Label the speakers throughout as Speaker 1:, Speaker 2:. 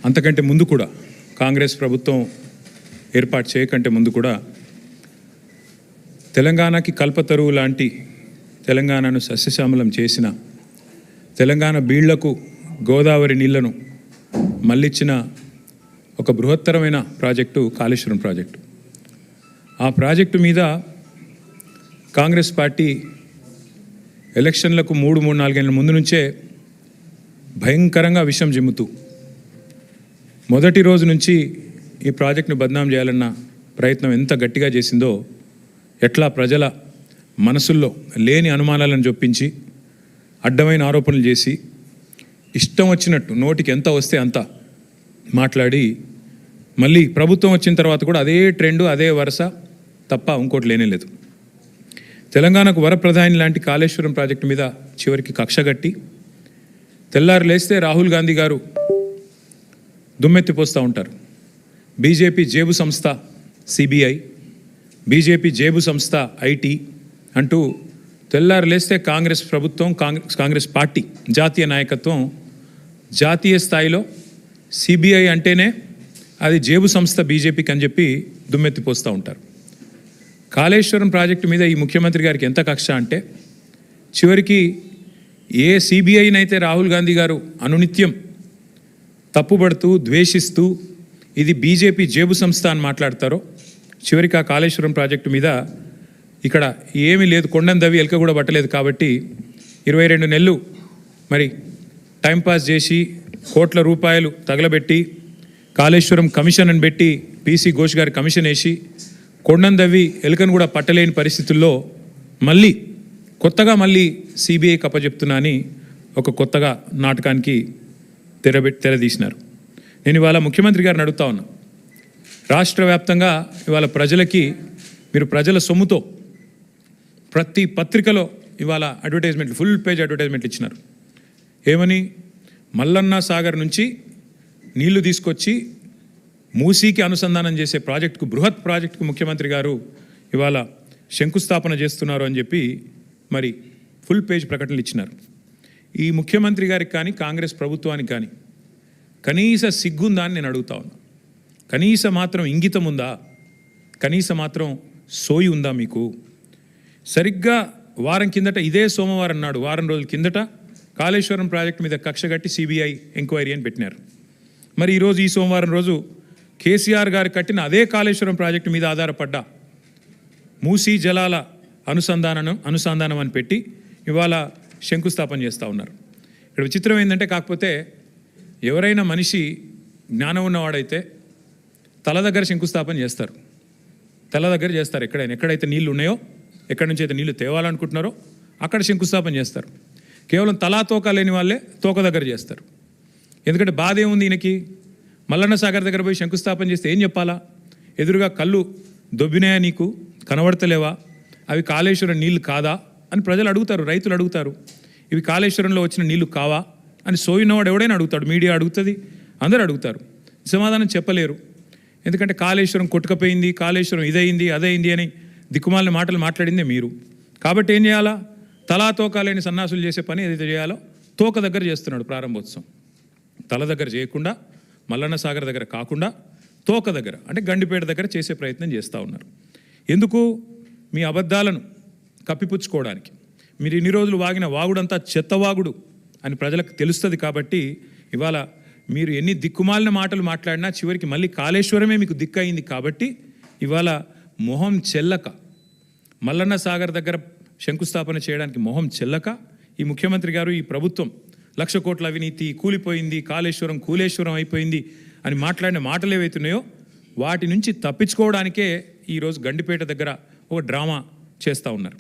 Speaker 1: అంతకంటే ముందు కూడా కాంగ్రెస్ ప్రభుత్వం ఏర్పాటు చేయకంటే ముందు కూడా తెలంగాణకి కల్పతరువు లాంటి తెలంగాణను సస్యశ్యామలం చేసిన తెలంగాణ బీళ్లకు గోదావరి నీళ్లను మళ్ళిచ్చిన ఒక బృహత్తరమైన ప్రాజెక్టు కాళేశ్వరం ప్రాజెక్టు. ఆ ప్రాజెక్టు మీద కాంగ్రెస్ పార్టీ ఎలక్షన్లకు 3-4 ఏళ్ళ ముందు నుంచే భయంకరంగా విషం జిమ్ముతూ మొదటి రోజు నుంచి ఈ ప్రాజెక్టును బద్నాం చేయాలన్న ప్రయత్నం ఎంత గట్టిగా చేసిందో, ఎట్లా ప్రజల మనసుల్లో లేని అనుమానాలను చొప్పించి అడ్డమైన ఆరోపణలు చేసి ఇష్టం వచ్చినట్టు నోటికి ఎంత వస్తే అంత మాట్లాడి మళ్ళీ ప్రభుత్వం వచ్చిన తర్వాత కూడా అదే ట్రెండు, అదే వరుస తప్ప ఇంకోటి లేనేలేదు. తెలంగాణకు వరప్రధాని లాంటి కాళేశ్వరం ప్రాజెక్టు మీద చివరికి కక్ష కట్టి తెల్లారు లేస్తే రాహుల్ గాంధీ గారు దుమ్మెత్తిపోస్తూ ఉంటారు. బీజేపీ జేబు సంస్థ సిబిఐ, బీజేపీ జేబు సంస్థ ఐటీ అంటూ తెల్లారు లేస్తే కాంగ్రెస్ ప్రభుత్వం, కాంగ్రెస్ పార్టీ జాతీయ నాయకత్వం జాతీయ స్థాయిలో సిబిఐ అంటేనే అది జేబు సంస్థ బీజేపీకి అని చెప్పి దుమ్మెత్తిపోస్తూ ఉంటారు. కాళేశ్వరం ప్రాజెక్టు మీద ఈ ముఖ్యమంత్రి గారికి ఎంత కక్ష అంటే చివరికి ఏ సిబిఐనైతే రాహుల్ గాంధీ గారు అనునిత్యం తప్పుపడుతూ ద్వేషిస్తూ ఇది బీజేపీ జేబు సంస్థ అని మాట్లాడతారో, చివరికి ఆ కాళేశ్వరం ప్రాజెక్టు మీద ఇక్కడ ఏమీ లేదు, కొండను దవ్వి ఎలక కూడా పట్టలేదు కాబట్టి 22 నెలలు మరి టైంపాస్ చేసి కోట్ల రూపాయలు తగలబెట్టి కాళేశ్వరం కమిషన్ అని పెట్టి పీసీ ఘోష్ గారి కమిషన్ వేసి కొండను దవ్వి ఎలుకను కూడా పట్టలేని పరిస్థితుల్లో మళ్ళీ కొత్తగా సిబిఐ కప్పచెప్తున్నా అని ఒక కొత్తగా నాటకానికి తెరదీసినారు. నేను ఇవాళ ముఖ్యమంత్రి గారిని అడుగుతా ఉన్నా, రాష్ట్ర వ్యాప్తంగా ఇవాళ ప్రజలకి మీరు ప్రజల సొమ్ముతో ప్రతి పత్రికలో ఇవాళ అడ్వర్టైజ్మెంట్లు, ఫుల్ పేజ్ అడ్వర్టైజ్మెంట్లు ఇచ్చినారు. ఏమని? మల్లన్న సాగర్ నుంచి నీళ్లు తీసుకొచ్చి మూసీకి అనుసంధానం చేసే ప్రాజెక్టుకు, బృహత్ ప్రాజెక్టుకు ముఖ్యమంత్రి గారు ఇవాళ శంకుస్థాపన చేస్తున్నారు అని చెప్పి మరి ఫుల్ పేజ్ ప్రకటనలు ఇచ్చినారు. ఈ ముఖ్యమంత్రి గారికి కానీ కాంగ్రెస్ ప్రభుత్వానికి కానీ కనీస సిగ్గుందా అని నేను అడుగుతా ఉన్నా. కనీస మాత్రం ఇంగితం ఉందా? కనీస మాత్రం సోయి ఉందా మీకు? సరిగ్గా వారం కిందట, ఇదే సోమవారం నాడు, వారం రోజుల కిందట కాళేశ్వరం ప్రాజెక్టు మీద కక్ష కట్టి సిబిఐ ఎంక్వైరీ అని పెట్టినారు. మరి ఈరోజు ఈ సోమవారం రోజు కేసీఆర్ గారు కట్టిన అదే కాళేశ్వరం ప్రాజెక్టు మీద ఆధారపడ్డ మూసీ జలాల అనుసంధానం అని పెట్టి ఇవాళ శంకుస్థాపన చేస్తూ ఉన్నారు. ఇక్కడ విచిత్రం ఏంటంటే, కాకపోతే ఎవరైనా మనిషి జ్ఞానం ఉన్నవాడైతే తల దగ్గర శంకుస్థాపన చేస్తారు, తల దగ్గర చేస్తారు. ఎక్కడైతే నీళ్లు ఉన్నాయో, ఎక్కడి నుంచి అయితే నీళ్లు తేవాలనుకుంటున్నారో అక్కడ శంకుస్థాపన చేస్తారు. కేవలం తలా తోక లేని వాళ్ళే తోక దగ్గర చేస్తారు. ఎందుకంటే బాధ ఏముంది ఈయనకి? మల్లన్న సాగర్ దగ్గర పోయి శంకుస్థాపన చేస్తే ఏం చెప్పాలా? ఎదురుగా కళ్ళు దొబ్బినాయా, నీకు కనబడతలేవా, అవి కాళేశ్వరం నీళ్లు కాదా అని ప్రజలు అడుగుతారు, రైతులు అడుగుతారు. ఇవి కాళేశ్వరంలో వచ్చిన నీళ్లు కావా అని సోయినవాడు ఎవడైనా అడుగుతాడు, మీడియా అడుగుతుంది, అందరూ అడుగుతారు. సమాధానం చెప్పలేరు. ఎందుకంటే కాళేశ్వరం కొట్టుకపోయింది, కాళేశ్వరం ఇదైంది అదైంది అని దిక్కుమాలిన మాటలు మాట్లాడిందే మీరు. కాబట్టి ఏం చేయాలా? తలా తోక లేని సన్నాసులు చేసే పని ఏదైతే చేయాలో తోక దగ్గర చేస్తున్నాడు ప్రారంభోత్సవం. తల దగ్గర చేయకుండా, మల్లన్న సాగర్ దగ్గర కాకుండా తోక దగ్గర అంటే గండిపేట దగ్గర చేసే ప్రయత్నం చేస్తూ ఉన్నారు. ఎందుకు? మీ అబద్ధాలను కప్పిపుచ్చుకోవడానికి. మీరు ఇన్ని రోజులు వాగిన వాగుడంతా చెత్తవాగుడు అని ప్రజలకు తెలుస్తుంది. కాబట్టి ఇవాళ మీరు ఎన్ని దిక్కుమాలిన మాటలు మాట్లాడినా చివరికి మళ్ళీ కాళేశ్వరమే మీకు దిక్కయింది. కాబట్టి ఇవాళ మొహం చెల్లక, మల్లన్న సాగర్ దగ్గర శంకుస్థాపన చేయడానికి మొహం చెల్లక ఈ ముఖ్యమంత్రి గారు, ఈ ప్రభుత్వం 1,00,000 కోట్ల అవినీతి, కూలిపోయింది, కాళేశ్వరం కూలేశ్వరం అయిపోయింది అని మాట్లాడిన మాటలు ఏవైతున్నాయో వాటి నుంచి తప్పించుకోవడానికే ఈరోజు గండిపేట దగ్గర ఒక డ్రామా చేస్తూ ఉన్నారు.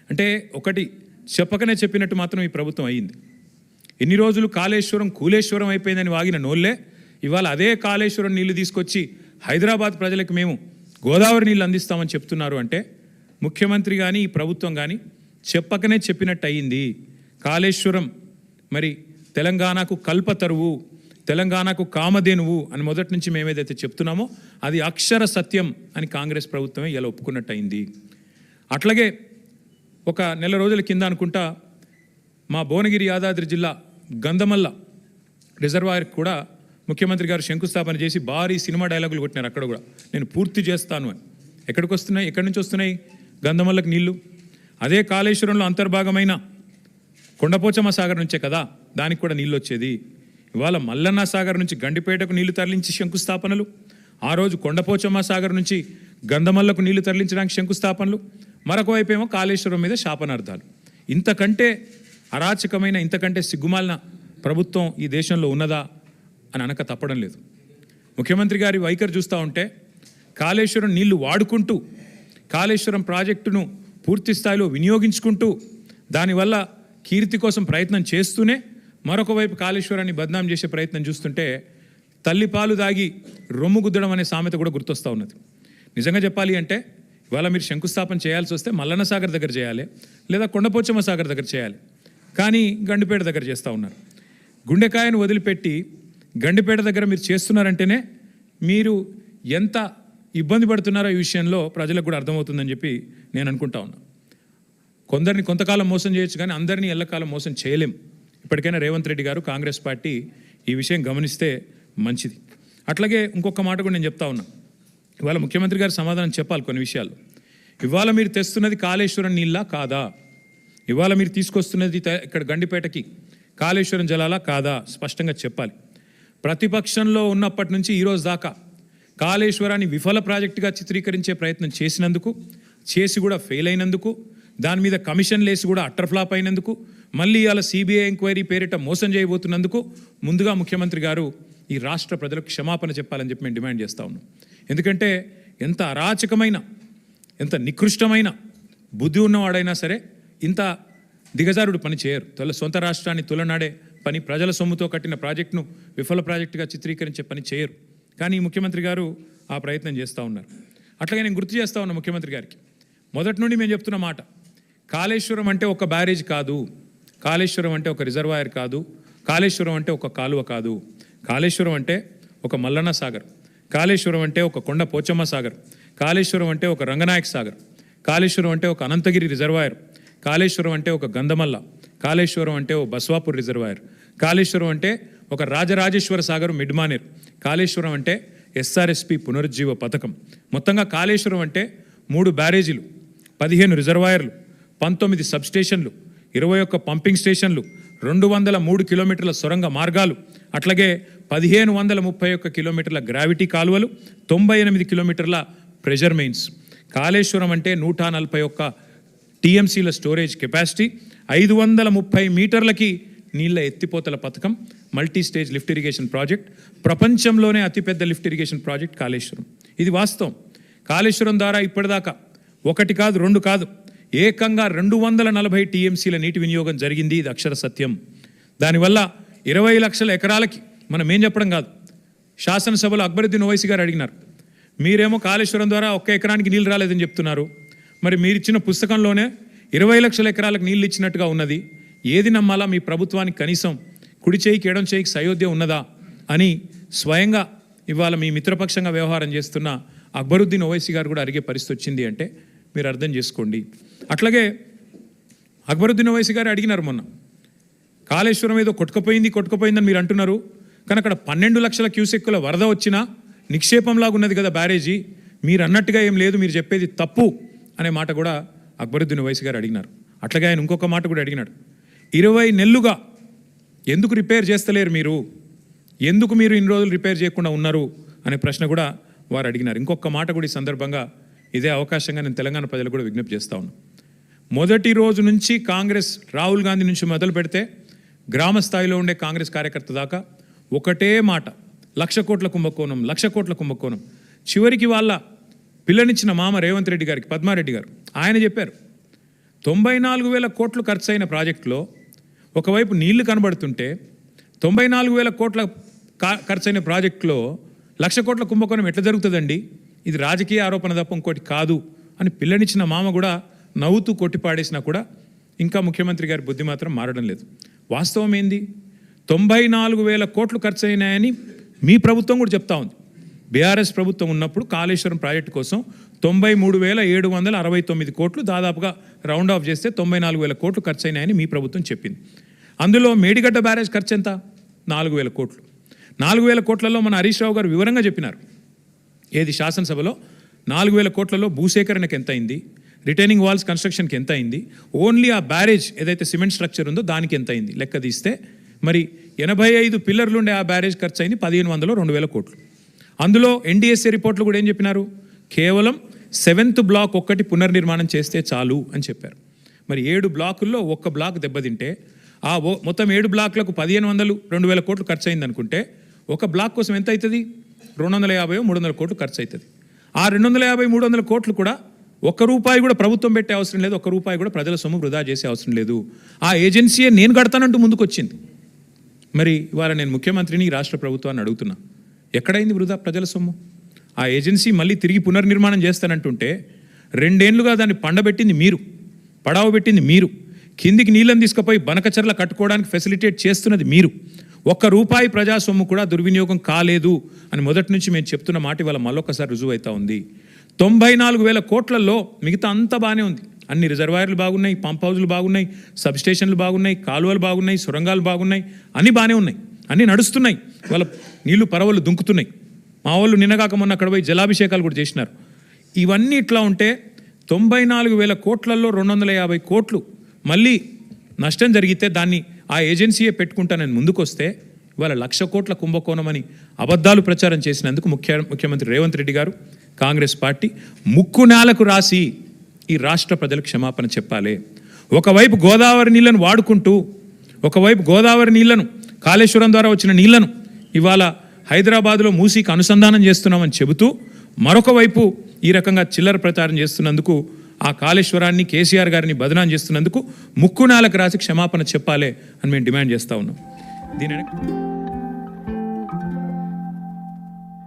Speaker 1: అంటే ఒకటి చెప్పకనే చెప్పినట్టు మాత్రం ఈ ప్రభుత్వం అయ్యింది. ఎన్ని రోజులు కాళేశ్వరం కూలేశ్వరం అయిపోయిందని వాగిన నోళ్ళే ఇవాళ అదే కాళేశ్వరం నీళ్లు తీసుకొచ్చి హైదరాబాద్ ప్రజలకు మేము గోదావరి నీళ్ళు అందిస్తామని చెప్తున్నారు. అంటే ముఖ్యమంత్రి కానీ ఈ ప్రభుత్వం కానీ చెప్పకనే చెప్పినట్టు అయ్యింది. కాళేశ్వరం మరి తెలంగాణకు కల్పతరువు, తెలంగాణకు కామధేనువు అని మొదటి నుంచి మేమేదైతే చెప్తున్నామో అది అక్షర సత్యం అని కాంగ్రెస్ ప్రభుత్వమే ఇలా ఒప్పుకున్నట్టు అయింది. అట్లాగే ఒక నెల రోజుల కింద అనుకుంటా మా భువనగిరి యాదాద్రి జిల్లా గంధమల్ల రిజర్వాయర్కి కూడా ముఖ్యమంత్రి గారు శంకుస్థాపన చేసి భారీ సినిమా డైలాగులు కొట్టినారు అక్కడ కూడా, నేను పూర్తి చేస్తాను అని. ఎక్కడికి వస్తున్నాయి, ఎక్కడి నుంచి వస్తున్నాయి గంధమల్లకు నీళ్లు? అదే కాళేశ్వరంలో అంతర్భాగమైన కొండపోచమ్మ సాగర్ నుంచే కదా దానికి కూడా నీళ్ళు వచ్చేది. ఇవాళ మల్లన్న సాగర్ నుంచి గండిపేటకు నీళ్లు తరలించి శంకుస్థాపనలు, ఆ రోజు కొండపోచమ్మ సాగర్ నుంచి గంధమల్లకు నీళ్లు తరలించడానికి శంకుస్థాపనలు, మరొక వైపు ఏమో కాళేశ్వరం మీద శాపనార్థాలు. ఇంతకంటే అరాచకమైన, ఇంతకంటే సిగ్గుమాలిన ప్రభుత్వం ఈ దేశంలో ఉన్నదా అని అనక తప్పడం లేదు. ముఖ్యమంత్రి గారి వైఖరి చూస్తూ ఉంటే కాళేశ్వరం నీళ్లు వాడుకుంటూ, కాళేశ్వరం ప్రాజెక్టును పూర్తి స్థాయిలో వినియోగించుకుంటూ, దానివల్ల కీర్తి కోసం ప్రయత్నం చేస్తూనే మరొక వైపు కాళేశ్వరాన్ని బద్నాం చేసే ప్రయత్నం చూస్తుంటే తల్లిపాలు దాగి రొమ్ము గుద్దడం అనే సామెత కూడా గుర్తొస్తూ ఉన్నది. నిజంగా చెప్పాలి అంటే ఇవాళ మీరు శంకుస్థాపన చేయాల్సి వస్తే మల్లన్న సాగర్ దగ్గర చేయాలి, లేదా కొండపోచమ్మ సాగర్ దగ్గర చేయాలి. కానీ గండిపేట దగ్గర చేస్తూ ఉన్నారు. గుండెకాయను వదిలిపెట్టి గండిపేట దగ్గర మీరు చేస్తున్నారంటేనే మీరు ఎంత ఇబ్బంది పడుతున్నారో ఈ విషయంలో ప్రజలకు కూడా అర్థమవుతుందని చెప్పి నేను అనుకుంటా ఉన్నా. కొందరిని కొంతకాలం మోసం చేయొచ్చు, కానీ అందరినీ ఎల్లకాలం మోసం చేయలేం. ఇప్పటికైనా రేవంత్ రెడ్డి గారు, కాంగ్రెస్ పార్టీ ఈ విషయం గమనిస్తే మంచిది. అట్లాగే ఇంకొక మాట కూడా నేను చెప్తా ఉన్నా, ఇవాళ ముఖ్యమంత్రి గారు సమాధానం చెప్పాలి కొన్ని విషయాలు. ఇవాళ మీరు తెస్తున్నది కాళేశ్వరం నీళ్ళ కాదా? ఇవాళ మీరు తీసుకొస్తున్నది ఇక్కడ గండిపేటకి కాళేశ్వరం జలాలా కాదా? స్పష్టంగా చెప్పాలి. ప్రతిపక్షంలో ఉన్నప్పటి నుంచి ఈరోజు దాకా కాళేశ్వరాన్ని విఫల ప్రాజెక్టుగా చిత్రీకరించే ప్రయత్నం చేసినందుకు, చేసి కూడా ఫెయిల్ అయినందుకు, దాని మీద కమిషన్లు వేసి కూడా అట్టర్ ఫ్లాప్ అయినందుకు, మళ్ళీ ఇవాళ సిబిఐ ఎంక్వైరీ పేరిట మోసం చేయబోతున్నందుకు ముందుగా ముఖ్యమంత్రి గారు ఈ రాష్ట్ర ప్రజలకు క్షమాపణ చెప్పాలని చెప్పి మేము డిమాండ్ చేస్తూ ఉన్నాం. ఎందుకంటే ఎంత అరాచకమైన, ఎంత నికృష్టమైన బుద్ధి ఉన్నవాడైనా సరే ఇంత దిగజారుడు పని చేయరు. సొంత రాష్ట్రాన్ని తులనాడే పని, ప్రజల సొమ్ముతో కట్టిన ప్రాజెక్టును విఫల ప్రాజెక్టుగా చిత్రీకరించే పని చేయరు. కానీ ముఖ్యమంత్రి గారు ఆ ప్రయత్నం చేస్తూ ఉన్నారు. అట్లాగే నేను గుర్తు చేస్తూ ఉన్నా ముఖ్యమంత్రి గారికి, మొదటి నుండి మేము చెప్తున్న మాట, కాళేశ్వరం అంటే ఒక బ్యారేజ్ కాదు, కాళేశ్వరం అంటే ఒక రిజర్వాయర్ కాదు, కాళేశ్వరం అంటే ఒక కాలువ కాదు, కాళేశ్వరం అంటే ఒక మల్లన్న సాగర్, కాళేశ్వరం అంటే ఒక కొండ పోచమ్మ సాగర్, కాళేశ్వరం అంటే ఒక రంగనాయక సాగర్, కాళేశ్వరం అంటే ఒక అనంతగిరి రిజర్వాయర్, కాళేశ్వరం అంటే ఒక గంధమల్ల, కాళేశ్వరం అంటే ఒక బస్వాపూర్ రిజర్వాయర్, కాళేశ్వరం అంటే ఒక రాజరాజేశ్వర సాగర్ మిడ్మానేర్, కాళేశ్వరం అంటే ఎస్ఆర్ఎస్పి పునరుజ్జీవ పథకం. మొత్తంగా కాళేశ్వరం అంటే 3 బ్యారేజీలు, 15 రిజర్వాయర్లు, 19 సబ్స్టేషన్లు, 21 పంపింగ్ స్టేషన్లు, 203 కిలోమీటర్ల సొరంగ మార్గాలు, అట్లాగే 1531 కిలోమీటర్ల గ్రావిటీ కాలువలు, 98 కిలోమీటర్ల ప్రెషర్ మెయిన్స్. కాళేశ్వరం అంటే 141 టీఎంసీల స్టోరేజ్ కెపాసిటీ, 530 మీటర్లకి నీళ్ల ఎత్తిపోతల పథకం, multi stage lift irrigation project, ప్రపంచంలోనే అతిపెద్ద లిఫ్ట్ ఇరిగేషన్ ప్రాజెక్ట్ కాళేశ్వరం. ఇది వాస్తవం. కాళేశ్వరం ద్వారా ఇప్పటిదాకా 1 కాదు 2 కాదు, ఏకంగా 240 టీఎంసీల నీటి వినియోగం జరిగింది. ఇది అక్షర సత్యం. దానివల్ల 20 లక్షల ఎకరాలకి, మనం ఏం చెప్పడం కాదు, శాసనసభలో అక్బరుద్దీన్ ఓవైసీ గారు అడిగినారు, మీరేమో కాళేశ్వరం ద్వారా 1 ఎకరానికి నీళ్ళు రాలేదని చెప్తున్నారు, మరి మీరు ఇచ్చిన పుస్తకంలోనే 20 లక్షల ఎకరాలకు నీళ్ళు ఇచ్చినట్టుగా ఉన్నది, ఏది నమ్మాలా? మీ ప్రభుత్వానికి కనీసం కుడి చేయికి ఎడం చేయికి సయోధ్య ఉన్నదా అని స్వయంగా ఇవాళ మీ మిత్రపక్షంగా వ్యవహారం చేస్తున్న అక్బరుద్దీన్ ఓవైసీ గారు కూడా అడిగే పరిస్థితి వచ్చింది అంటే మీరు అర్థం చేసుకోండి. అట్లాగే అక్బరుద్దీన్ ఓవైసీ గారు అడిగినారు మొన్న, కాళేశ్వరం ఏదో కొట్టుకుపోయిందని మీరు అంటున్నారు, కానీ అక్కడ 12 లక్షల క్యూసెక్కుల వరద వచ్చినా నిక్షేపంలాగా ఉన్నది కదా బ్యారేజీ, మీరు అన్నట్టుగా ఏం లేదు, మీరు చెప్పేది తప్పు అనే మాట కూడా అక్బరుద్దీన్ ఓవైసీ గారు అడిగినారు. అట్లాగే ఆయన ఇంకొక మాట కూడా అడిగినాడు, 20 నెలలుగా ఎందుకు రిపేర్ చేస్తలేరు మీరు, ఎందుకు మీరు ఇన్ని రోజులు రిపేర్ చేయకుండా ఉన్నారు అనే ప్రశ్న కూడా వారు అడిగినారు. ఇంకొక మాట కూడా ఈ సందర్భంగా ఇదే అవకాశంగా నేను తెలంగాణ ప్రజలు కూడా విజ్ఞప్తి చేస్తా ఉన్నాను. మొదటి రోజు నుంచి కాంగ్రెస్, రాహుల్ గాంధీ నుంచి మొదలు పెడితే గ్రామ స్థాయిలో ఉండే కాంగ్రెస్ కార్యకర్త దాకా ఒకటే మాట, 1,00,000 కోట్ల కుంభకోణం, 1,00,000 కోట్ల కుంభకోణం. చివరికి వాళ్ళ పిల్లనిచ్చిన మామ రేవంత్ రెడ్డి గారికి, పద్మారెడ్డి గారు, ఆయన చెప్పారు 94,000 కోట్లు ఖర్చు అయిన ప్రాజెక్టులో ఒకవైపు నీళ్లు కనబడుతుంటే 94,000 కోట్ల ఖర్చైన ప్రాజెక్టులో 1,00,000 కోట్ల కుంభకోణం ఎట్లా జరుగుతుందండి, ఇది రాజకీయ ఆరోపణ తప్ప ఇంకోటి కాదు అని పిల్లనిచ్చిన మామ కూడా నవ్వుతూ కొట్టిపాడేసినా కూడా ఇంకా ముఖ్యమంత్రి గారి బుద్ధి మాత్రం మారడం లేదు. వాస్తవం ఏంది, 94,000 కోట్లు ఖర్చు అయినాయని మీ ప్రభుత్వం కూడా చెప్తా ఉంది. బీఆర్ఎస్ ప్రభుత్వం ఉన్నప్పుడు కాళేశ్వరం ప్రాజెక్టు కోసం 93,769 కోట్లు, దాదాపుగా రౌండ్ ఆఫ్ చేస్తే 94,000 కోట్లు ఖర్చు అయినాయని మీ ప్రభుత్వం చెప్పింది. అందులో మేడిగడ్డ బ్యారేజ్ ఖర్చు ఎంత? 4,000 కోట్లు. 4,000 కోట్లలో మన హరీష్ రావు గారు వివరంగా చెప్పినారు. ఏది శాసనసభలో 4,000 కోట్లలో భూసేకరణకి ఎంత అయింది, రిటైనింగ్ వాల్స్ కన్స్ట్రక్షన్కి ఎంత అయింది, ఓన్లీ ఆ బ్యారేజ్ ఏదైతే సిమెంట్ స్ట్రక్చర్ ఉందో దానికి ఎంత అయింది లెక్క తీస్తే మరి 85 పిల్లర్లు ఉండే ఆ బ్యారేజ్ ఖర్చు అయింది 1,500 2,000 కోట్లు. అందులో ఎన్డీఎస్ఏ రిపోర్ట్లు కూడా ఏం చెప్పినారు, కేవలం 7th బ్లాక్ ఒక్కటి పునర్నిర్మాణం చేస్తే చాలు అని చెప్పారు. మరి 7 బ్లాకుల్లో ఒక్క బ్లాక్ దెబ్బతింటే ఆ మొత్తం 7 బ్లాక్లకు 1,500 2,000 కోట్లు ఖర్చు అయింది అనుకుంటే ఒక బ్లాక్ కోసం ఎంత అవుతుంది, 250 300 కోట్లు ఖర్చు అవుతుంది. ఆ 250 300 కోట్లు కూడా ₹1 కూడా ప్రభుత్వం పెట్టే అవసరం లేదు, ₹1 కూడా ప్రజల సొమ్ము వృధా చేసే అవసరం లేదు. ఆ ఏజెన్సీయే నేను కడతానంటూ ముందుకు వచ్చింది. మరి ఇవాళ నేను ముఖ్యమంత్రిని రాష్ట్ర ప్రభుత్వాన్ని అడుగుతున్నా, ఎక్కడైంది వృధా ప్రజల సొమ్ము? ఆ ఏజెన్సీ మళ్ళీ తిరిగి పునర్నిర్మాణం చేస్తానంటుంటే 2 ఏళ్లుగా దాన్ని పండబెట్టింది మీరు, పడావ పెట్టింది మీరు, కిందికి నీళ్ళని తీసుకుపోయి బనకచర్ల కట్టుకోవడానికి ఫెసిలిటేట్ చేస్తున్నది మీరు. ₹1 ప్రజా సొమ్ము కూడా దుర్వినియోగం కాలేదు అని మొదటి నుంచి మేము చెప్తున్న మాట ఇవాళ మళ్ళొక్కసారి రుజువు అవుతా ఉంది. 94,000 కోట్లలో మిగతా అంతా బాగానే ఉంది. అన్ని రిజర్వాయర్లు బాగున్నాయి, పంప్ హౌజులు బాగున్నాయి, సబ్స్టేషన్లు బాగున్నాయి, కాలువలు బాగున్నాయి, సొరంగాలు బాగున్నాయి, అన్నీ బాగానే ఉన్నాయి, అన్నీ నడుస్తున్నాయి. వాళ్ళ నీళ్లు పరవలు దుంకుతున్నాయి. మా వాళ్ళు నిన్నగాక మొన్న అక్కడ పోయి జలాభిషేకాలు కూడా చేసినారు. ఇవన్నీ ఇట్లా ఉంటే 94,000 కోట్లలో 250 కోట్లు మళ్ళీ నష్టం జరిగితే దాన్ని ఆ ఏజెన్సీయే పెట్టుకుంటానని ముందుకొస్తే ఇవాళ 1,00,000 కోట్ల కుంభకోణం అని అబద్ధాలు ప్రచారం చేసినందుకు ముఖ్యమంత్రి రేవంత్ రెడ్డి గారు కాంగ్రెస్ పార్టీ ముక్కు నేలకు రాసి ఈ రాష్ట్ర ప్రజలకు క్షమాపణ చెప్పాలి. ఒకవైపు గోదావరి నీళ్లను వాడుకుంటూ, ఒకవైపు గోదావరి నీళ్లను కాళేశ్వరం ద్వారా వచ్చిన నీళ్లను ఇవాళ హైదరాబాద్లో మూసీకి అనుసంధానం చేస్తున్నామని చెబుతూ మరొక వైపు ఈ రకంగా చిల్లర ప్రచారం చేస్తున్నందుకు, ఆ కాళేశ్వరాన్ని కేసీఆర్ గారిని బదనాం చేస్తున్నందుకు ముక్కు నేలకు రాసి క్షమాపణ చెప్పాలి అని మేము డిమాండ్ చేస్తూ ఉన్నాం. దీని